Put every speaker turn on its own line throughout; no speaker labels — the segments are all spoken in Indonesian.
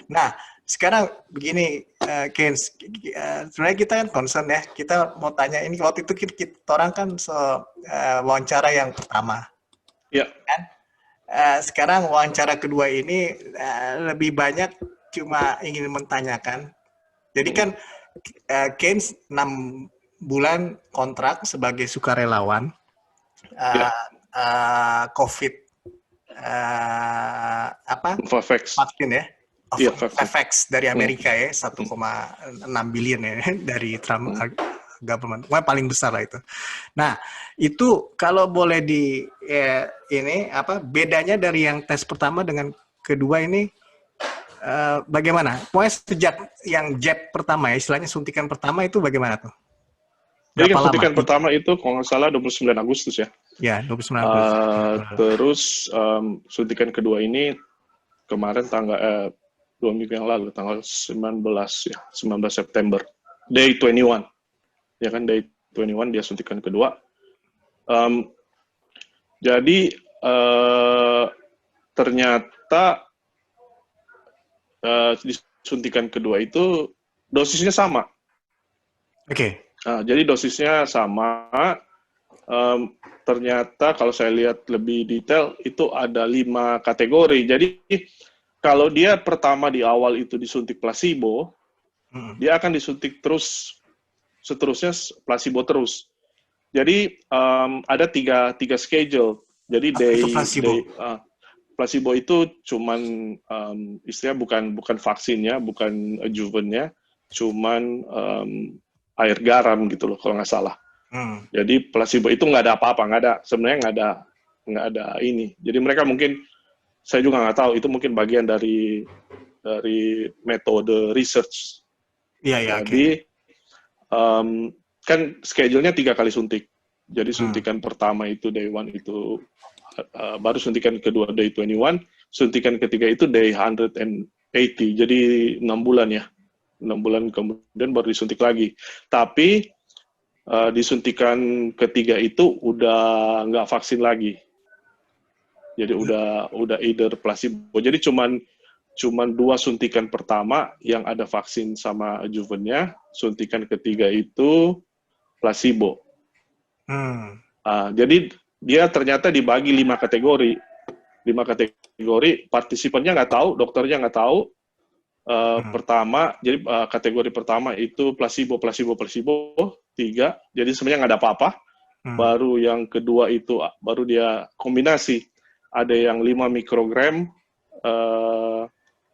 Nah, sekarang begini, Kens, sebenarnya kita kan concern ya, kita mau tanya ini waktu itu kita orang kan wawancara yang pertama,
Ya,
kan? Sekarang wawancara kedua ini lebih banyak cuma ingin menanyakan. Jadi kan Keynes 6 bulan kontrak sebagai sukarelawan
ya,
COVID
Favex.
vaksin ya,
Iya, vaksin.
Favex dari
Hmm.
Amerika ya 1,6 billion ya dari Trump government, paling besar lah itu. Nah itu kalau boleh ini bedanya dari yang tes pertama dengan kedua ini bagaimana? Pokoknya sejak yang jab pertama ya, istilahnya suntikan pertama itu bagaimana tuh?
Jadi
Berapa
kan
lama?
suntikan pertama itu kalau nggak salah 29 Agustus ya.
Ya, 29 Agustus.
Terus suntikan kedua ini kemarin tanggal 2 minggu yang lalu, tanggal 19 ya, 19 September. Day 21. Ya kan, Day 21 dia suntikan kedua. Jadi ternyata disuntikan kedua itu dosisnya sama.
Oke.
Jadi dosisnya sama. Ternyata kalau saya lihat lebih detail itu ada 5 kategori. Jadi kalau dia pertama di awal itu disuntik placebo, dia akan disuntik terus seterusnya placebo terus. Jadi ada tiga schedule. Jadi
Itu placebo.
Placebo itu cuman istilahnya bukan vaksinnya, bukan adjuvannya, cuman air garam gitu loh kalau nggak salah. Jadi placebo itu nggak ada apa-apa, sebenarnya nggak ada ini. Jadi mereka mungkin, saya juga nggak tahu, itu mungkin bagian dari metode research.
Iya, ya,
Jadi kan schedule-nya 3 kali suntik. Jadi suntikan pertama itu day 1 itu baru suntikan kedua day 21, suntikan ketiga itu day 180. Jadi 6 bulan ya. 6 bulan kemudian baru disuntik lagi. Tapi disuntikan ketiga itu udah nggak vaksin lagi. Jadi udah either placebo. Jadi cuman 2 suntikan pertama yang ada vaksin sama adjuvannya, suntikan ketiga itu placebo. Jadi dia ternyata dibagi 5 kategori. 5 kategori, partisipannya nggak tahu, dokternya nggak tahu. Pertama, jadi kategori pertama itu placebo, 3. Jadi sebenarnya nggak ada apa-apa. Baru yang kedua itu baru dia kombinasi. Ada yang 5 mikrogram, 5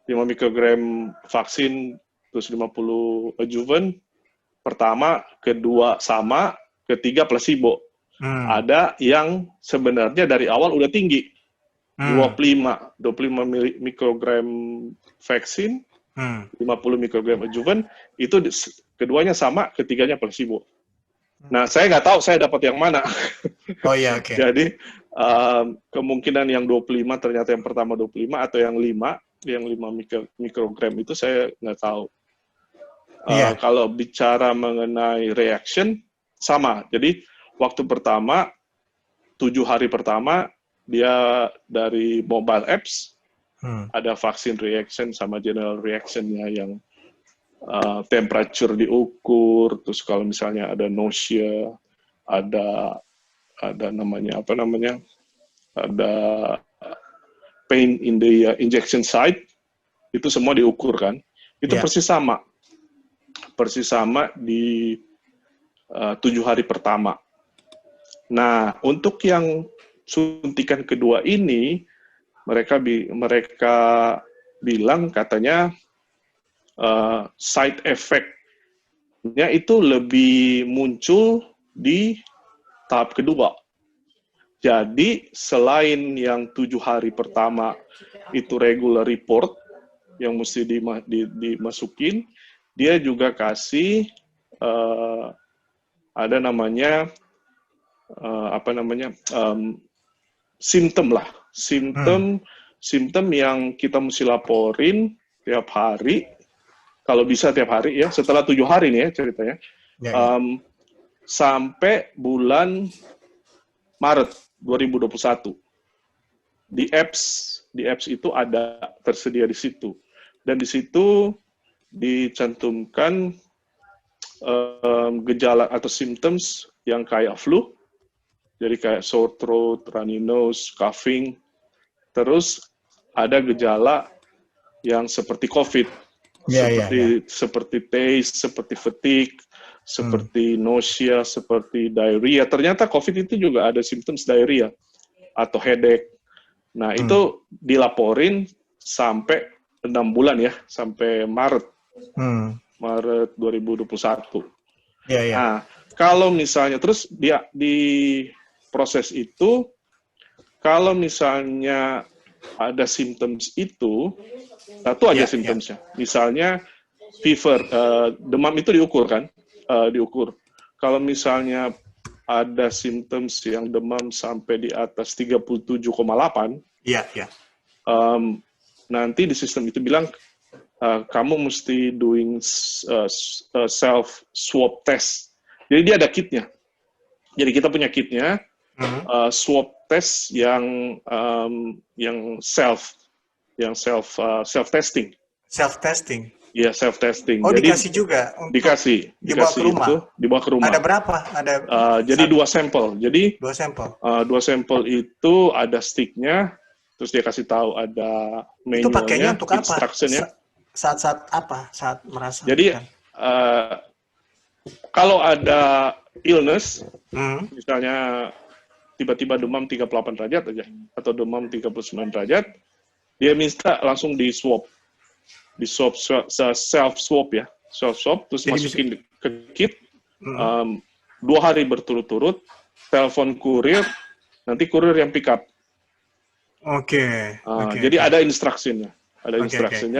mikrogram vaksin, terus 50 adjuvan. Pertama, kedua sama, ketiga placebo. Ada yang sebenarnya dari awal udah tinggi. 25 mikrogram vaksin, 50 mikrogram adjuvan, itu keduanya sama, ketiganya placebo. Nah, saya nggak tahu saya dapat yang mana.
Oh iya, oke.
Jadi, kemungkinan yang 25 ternyata yang pertama 25, atau yang 5 mikrogram itu saya nggak tahu. Kalau bicara mengenai reaction, sama. Jadi, waktu pertama, 7 hari pertama, dia dari mobile apps, ada vaksin reaction sama general reaction-nya yang temperature diukur, terus kalau misalnya ada nausea, ada namanya ada pain in the injection site, itu semua diukur kan. Itu persis sama di 7 hari pertama. Nah, untuk yang suntikan kedua ini, mereka bilang katanya side effect-nya itu lebih muncul di tahap kedua. Jadi selain yang 7 hari pertama itu regular report yang mesti dimasukin, dia juga kasih ada namanya simptom lah, simptom yang kita mesti laporin tiap hari, kalau bisa tiap hari ya, setelah 7 hari nih ya ceritanya, sampai bulan Maret 2021. Di apps itu ada tersedia di situ. dan di situ dicantumkan gejala atau symptoms yang kayak flu, jadi kayak sore throat, runny nose, coughing, terus ada gejala yang seperti COVID, seperti taste, seperti fatigue, seperti nausea, seperti diarrhea. Ternyata COVID itu juga ada symptoms diarrhea atau headache. Nah, itu dilaporin sampai 6 bulan ya, sampai Maret 2021. Nah, kalau misalnya terus dia di proses itu, kalau misalnya ada symptoms itu, satu aja symptomsnya. Misalnya fever, demam itu diukur kan? Diukur. Kalau misalnya ada symptoms yang demam sampai di atas 37,8, nanti di sistem itu bilang kamu mesti doing self swab test. Jadi dia ada kitnya. Jadi kita punya kitnya, swab test yang self testing.
Self testing.
Iya, self testing.
Oh,
jadi
dikasih juga.
Dikasih
dibawa ke rumah.
Itu dibawa ke rumah.
Ada berapa?
Jadi 2 sampel. Jadi
2 sampel.
2 sampel itu ada sticknya, terus dia kasih tahu ada manualnya.
Itu pakainya untuk apa?
Instructionnya.
Saat apa? Saat merasa.
Jadi kalau ada illness, misalnya tiba-tiba demam 38 derajat aja, atau demam 39 derajat, dia minta langsung di swab. Di swab, self swab ya, self swab, terus jadi masukin ke kit, 2 hari berturut-turut, telepon kurir, nanti kurir yang pick up. Jadi ada instruksinya,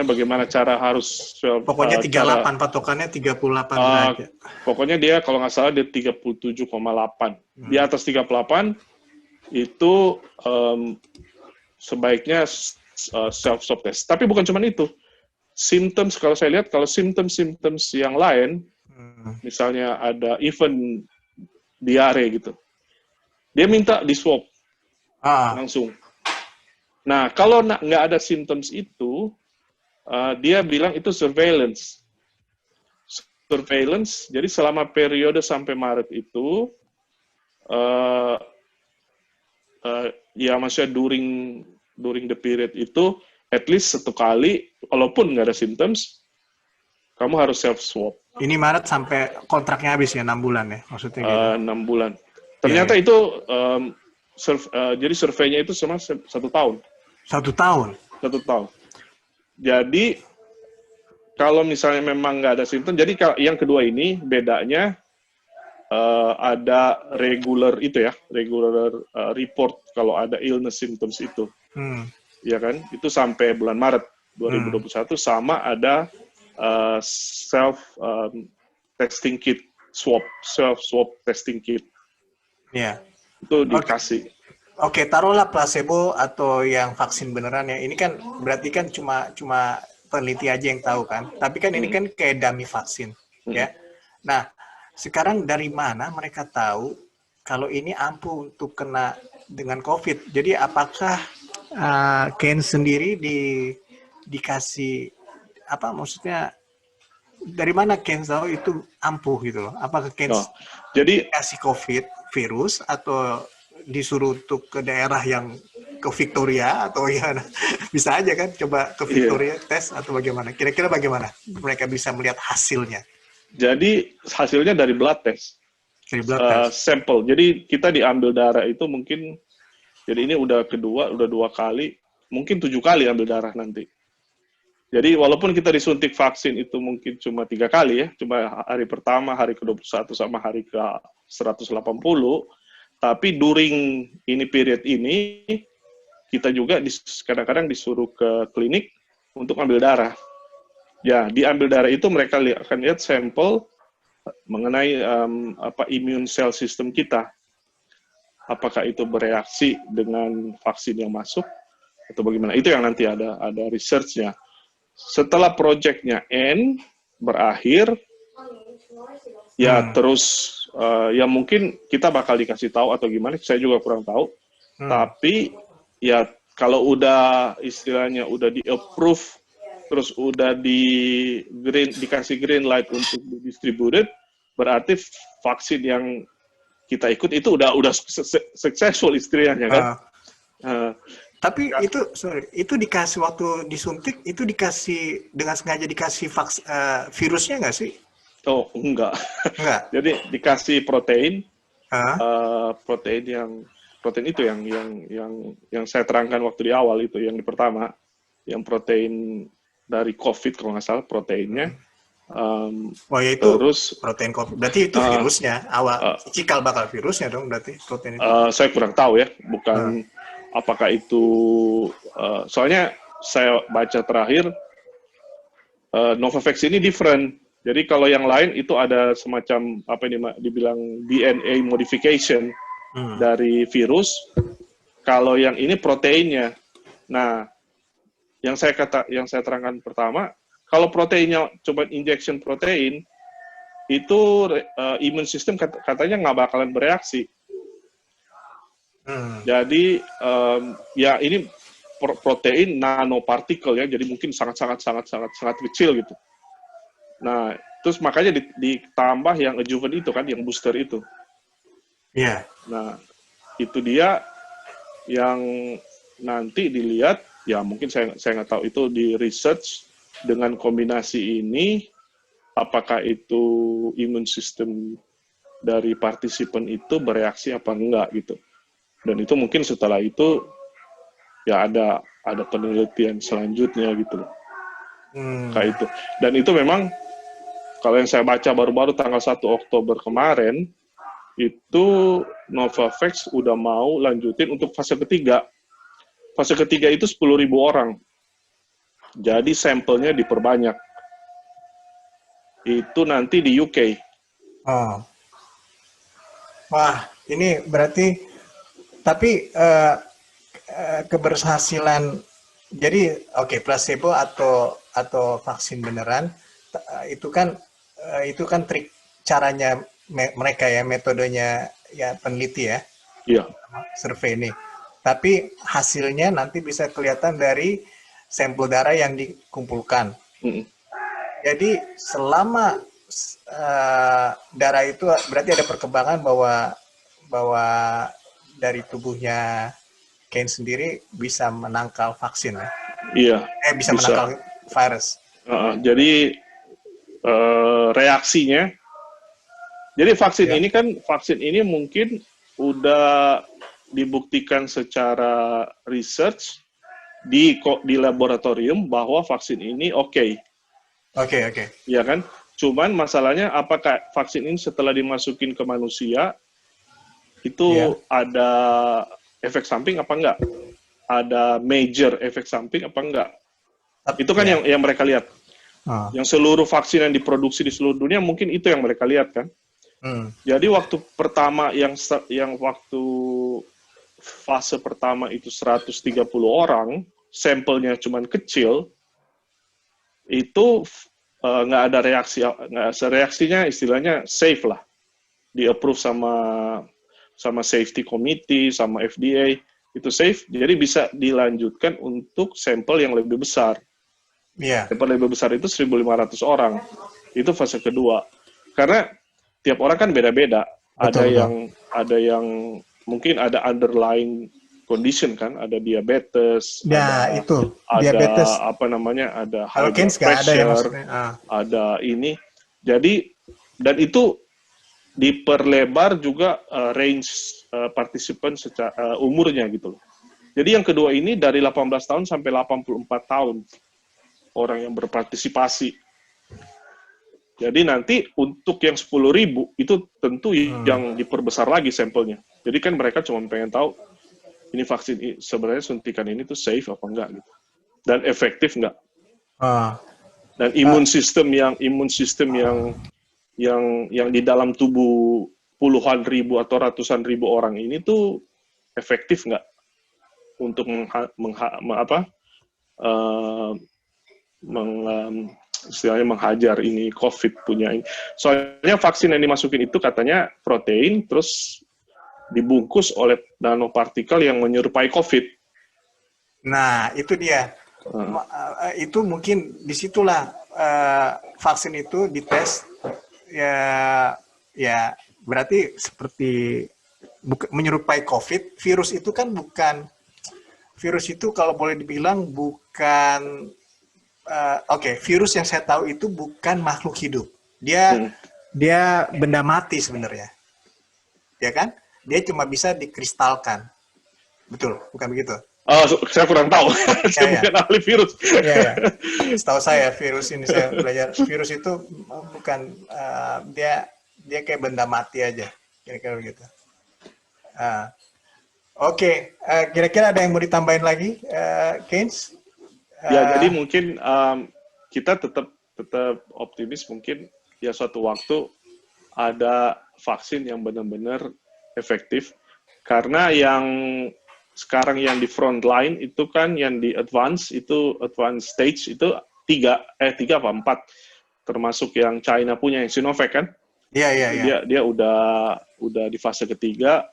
bagaimana cara harus swab.
Pokoknya 38, patokannya 38 derajat.
Pokoknya dia kalau nggak salah dia 37,8. Di atas 38 itu sebaiknya self swab test. Tapi bukan cuma itu. Symptoms, kalau saya lihat, kalau symptoms yang lain, misalnya ada even diare gitu, dia minta di swab langsung. Nah, kalau nggak ada symptoms itu, dia bilang itu surveillance. Surveillance, jadi selama periode sampai Maret itu, ya maksudnya during the period itu, at least 1 kali, walaupun nggak ada symptoms, kamu harus self-swab.
Ini Maret sampai kontraknya habis ya, 6 bulan ya? Maksudnya gitu.
6 bulan. Ternyata itu, jadi surveinya itu cuma 1 tahun.
1 tahun?
1 tahun. Jadi, kalau misalnya memang nggak ada simptom, jadi yang kedua ini, bedanya ada regular itu ya, regular report kalau ada illness symptoms itu. Ya kan, itu sampai bulan Maret 2021, sama ada self testing kit, self swab testing kit.
Iya.
Itu dikasih.
Oke, taruhlah placebo atau yang vaksin beneran ya. Ini kan berarti kan cuma peneliti aja yang tahu kan. Tapi kan ini kan kayak dummy vaksin, ya. Nah, sekarang dari mana mereka tahu kalau ini ampuh untuk kena dengan COVID? Jadi apakah Keynes sendiri dikasih apa, maksudnya dari mana Keynes tahu itu ampuh gitu loh? Apakah Keynes
jadi
dikasih COVID virus atau disuruh untuk ke daerah yang ke Victoria atau ya bisa aja kan coba ke Victoria tes atau bagaimana? Kira-kira bagaimana mereka bisa melihat hasilnya?
Jadi hasilnya dari blood test.
Dari blood test.
Sampel. Jadi kita diambil darah itu mungkin. Jadi ini udah 2 kali, mungkin 7 kali ambil darah nanti. Jadi walaupun kita disuntik vaksin itu mungkin cuma 3 kali ya, cuma hari pertama, hari ke-21 sama hari ke-180, tapi during ini period ini, kita juga kadang-kadang disuruh ke klinik untuk ambil darah. Ya, diambil darah itu mereka akan lihat sampel mengenai immune cell system kita. Apakah itu bereaksi dengan vaksin yang masuk atau bagaimana? Itu yang nanti ada research-nya. Setelah project-nya berakhir, ya terus ya mungkin kita bakal dikasih tahu atau gimana, saya juga kurang tahu. Tapi ya kalau udah istilahnya udah di-approve terus udah dikasih green light untuk distributed, berarti vaksin yang kita ikut itu udah successful istilahnya kan.
Uh, tapi itu dikasih waktu disuntik, itu dikasih dengan sengaja dikasih virusnya nggak sih?
Oh, enggak.
Enggak.
Jadi dikasih protein, protein itu yang saya terangkan waktu di awal itu, yang di pertama, yang protein dari COVID kalau nggak salah proteinnya.
Ya itu terus protein COVID. Berarti itu virusnya cikal bakal virusnya dong berarti protein itu.
Saya kurang tahu ya, bukan apakah itu soalnya saya baca terakhir Novavax ini different. Jadi kalau yang lain itu ada semacam apa ini dibilang DNA modification dari virus. Kalau yang ini proteinnya. Nah, yang saya terangkan pertama, kalau proteinnya coba injection protein, itu imun sistem katanya nggak bakalan bereaksi. Jadi ya ini protein nanopartikel ya, jadi mungkin sangat kecil gitu. Nah, terus makanya ditambah yang adjuvant itu kan, yang booster itu.
Iya.
Nah, itu dia yang nanti dilihat, ya mungkin saya nggak tahu itu di research dengan kombinasi ini, apakah itu imun sistem dari partisipan itu bereaksi apa enggak gitu. Dan itu mungkin setelah itu ya ada penelitian selanjutnya gitu loh. Kayak itu. Dan itu memang kalau yang saya baca baru-baru tanggal 1 Oktober kemarin, itu Novavax udah mau lanjutin untuk fase ketiga. Fase ketiga itu 10.000 orang. Jadi sampelnya diperbanyak. Itu nanti di UK.
Wah, ini berarti tapi keberhasilan, jadi placebo atau vaksin beneran itu kan trik caranya mereka ya, metodenya ya peneliti ya, survei ini. Tapi hasilnya nanti bisa kelihatan dari sampel darah yang dikumpulkan. Jadi selama darah itu berarti ada perkembangan bahwa dari tubuhnya Kane sendiri bisa menangkal vaksin ya?
Iya.
Bisa menangkal virus.
Jadi reaksinya, jadi vaksin ini mungkin udah dibuktikan secara research di laboratorium bahwa vaksin ini oke. Ya kan? Cuman masalahnya apakah vaksin ini setelah dimasukin ke manusia itu ada efek samping apa enggak? Ada major efek samping apa enggak? Itu kan yang mereka lihat. Yang seluruh vaksin yang diproduksi di seluruh dunia mungkin itu yang mereka lihat kan. Jadi waktu pertama yang waktu fase pertama itu 130 orang, sampelnya cuman kecil, itu nggak ada reaksinya istilahnya safe lah, di approve sama safety committee, sama FDA, itu safe, jadi bisa dilanjutkan untuk sampel yang lebih besar. Sampel lebih besar itu 1.500 orang, itu fase kedua. Karena tiap orang kan beda-beda, ada yang mungkin ada underlying condition kan, ada diabetes, ada diabetes, ada high blood pressure, ada ini. Jadi, dan itu diperlebar juga range partisipan secara umurnya gitu loh. Jadi yang kedua ini dari 18 tahun sampai 84 tahun orang yang berpartisipasi. Jadi nanti untuk yang 10.000 itu tentu yang diperbesar lagi sampelnya. Jadi kan mereka cuma pengen tahu ini vaksin sebenarnya suntikan ini tuh safe apa enggak gitu. Dan efektif enggak. Dan imun sistem yang di dalam tubuh puluhan ribu atau ratusan ribu orang ini tuh efektif nggak untuk istilahnya menghajar ini COVID punya ini. Soalnya vaksin yang dimasukin itu katanya protein terus dibungkus oleh nanopartikel yang menyerupai COVID.
Nah, itu dia. Itu mungkin disitulah vaksin itu dites ya, ya berarti seperti menyerupai COVID. Virus itu kan bukan, virus itu kalau boleh dibilang bukan, virus yang saya tahu itu bukan makhluk hidup. Dia benda mati sebenarnya, ya kan? Dia cuma bisa dikristalkan, betul? Bukan begitu?
Saya kurang tahu. Saya bukan ahli virus.
Ya. Setahu saya virus ini, saya belajar virus itu bukan, dia kayak benda mati aja, kira-kira begitu. Kira-kira ada yang mau ditambahin lagi, Keynes?
Ya, jadi mungkin kita tetap optimis, mungkin ya suatu waktu ada vaksin yang benar-benar efektif, karena yang sekarang yang di front line itu kan yang di advance stage itu 3 apa 4, termasuk yang China punya yang Sinovac kan.
Iya.
Dia udah di fase ketiga,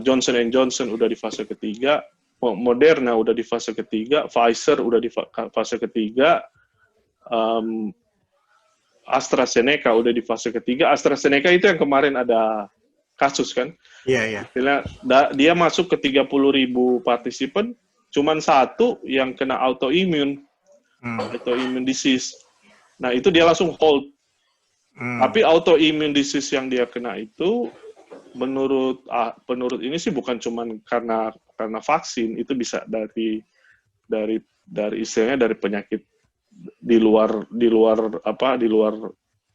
Johnson & Johnson udah di fase ketiga, Moderna udah di fase ketiga, Pfizer udah di fase ketiga, AstraZeneca udah di fase ketiga. AstraZeneca itu yang kemarin ada kasus kan.
Iya.
Dia masuk ke 30.000 partisipan, cuman 1 yang kena autoimmune disease. Nah, itu dia langsung hold. Tapi autoimmune disease yang dia kena itu menurut ini sih bukan cuman karena vaksin, itu bisa dari istilahnya dari penyakit di luar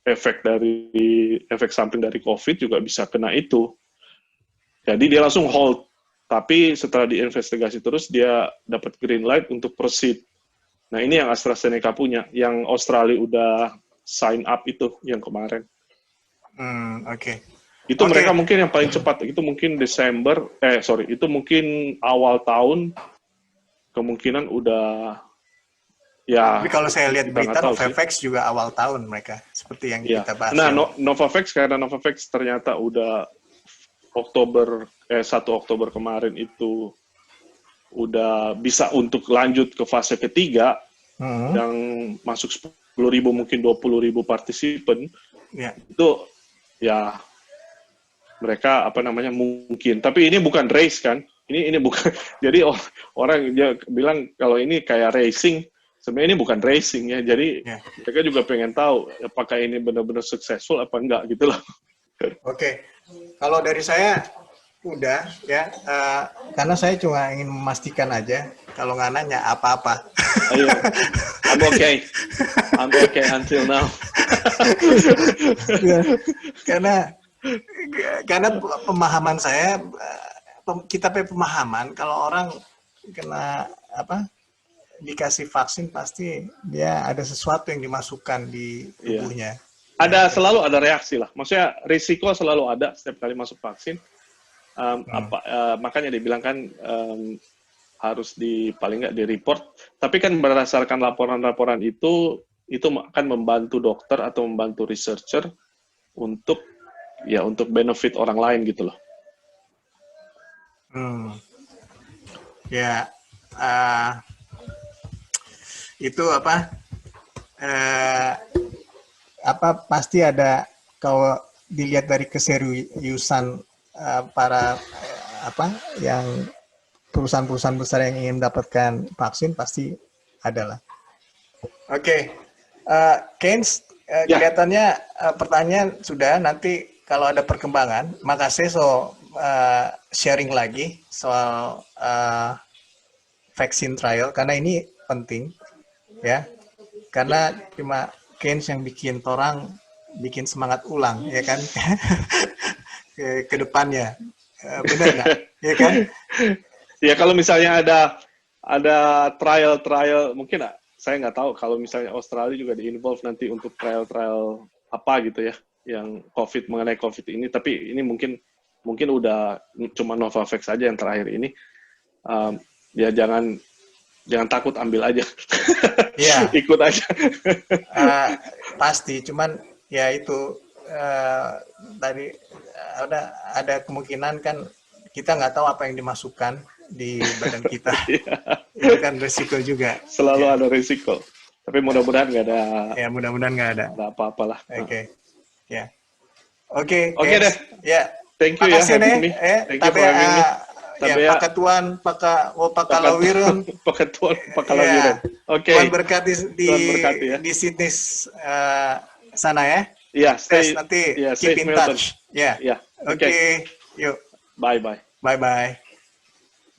efek samping dari COVID juga bisa kena itu. Jadi dia langsung hold. Tapi setelah diinvestigasi terus, dia dapat green light untuk proceed. Nah, ini yang AstraZeneca punya. Yang Australia udah sign up itu yang kemarin. Itu mereka mungkin yang paling cepat. Itu mungkin itu mungkin awal tahun, kemungkinan udah. Ya,
tapi kalau saya lihat berita Novavax juga awal tahun mereka, seperti yang kita bahas.
Nah, Novavax, karena Novavax ternyata udah 1 Oktober kemarin itu udah bisa untuk lanjut ke fase ketiga, yang masuk 10.000 mungkin 20.000 partisipan, itu ya mereka mungkin. Tapi ini bukan race kan? Ini bukan. Jadi orang dia bilang kalau ini kayak racing. Sebenarnya ini bukan racing ya, jadi mereka juga pengen tahu apakah ini benar-benar successful apa enggak gitu loh.
Oke. Kalau dari saya udah ya, karena saya cuma ingin memastikan aja, kalau nggak nanya apa-apa.
I'm okay until now.
Karena pemahaman saya, kita punya pemahaman kalau orang kena dikasih vaksin pasti dia ada sesuatu yang dimasukkan di tubuhnya.
Selalu ada reaksi lah. Maksudnya risiko selalu ada setiap kali masuk vaksin. Makanya dibilang kan harus paling nggak di-report. Tapi kan berdasarkan laporan-laporan itu akan membantu dokter atau membantu researcher untuk benefit orang lain gitu loh.
Itu pasti ada, kalau dilihat dari keseriusan para yang perusahaan-perusahaan besar yang ingin mendapatkan vaksin pasti ada lah. Oke. Keynes, kelihatannya pertanyaan sudah, nanti kalau ada perkembangan, makasih sharing lagi soal vaksin trial, karena ini penting ya, karena cuma Keynes yang bikin bikin semangat ulang ya kan. ke depannya, benar nggak ya kan?
Ya kalau misalnya ada trial mungkin saya nggak tahu kalau misalnya Australia juga di-involve nanti untuk trial apa gitu ya yang mengenai COVID ini, tapi ini mungkin udah cuma Novavax saja yang terakhir ini. Ya jangan takut, ambil aja. Ikut aja.
Pasti, cuman ya itu tadi ada kemungkinan kan kita nggak tahu apa yang dimasukkan di badan kita. Itu kan resiko juga.
Selalu ada risiko. Tapi mudah-mudahan nggak ada.
Ya, mudah-mudahan nggak ada.
Ada apa-apalah.
Oke. Ya. Oke,
Oke deh.
Ya.
Thank you ya,
Makasih nih.
Thank you for having me.
Ya, Pakatuan, Pakalawiran.
Pakatuan, Pakalawiran. Oke.
Tuhan berkati
Tuhan berkati ya.
di Sydney sana ya.
Iya,
Nanti
stay
keep in
Milton.
touch. Ya.
Ya.
Oke. Yuk.
Bye-bye.
Bye-bye.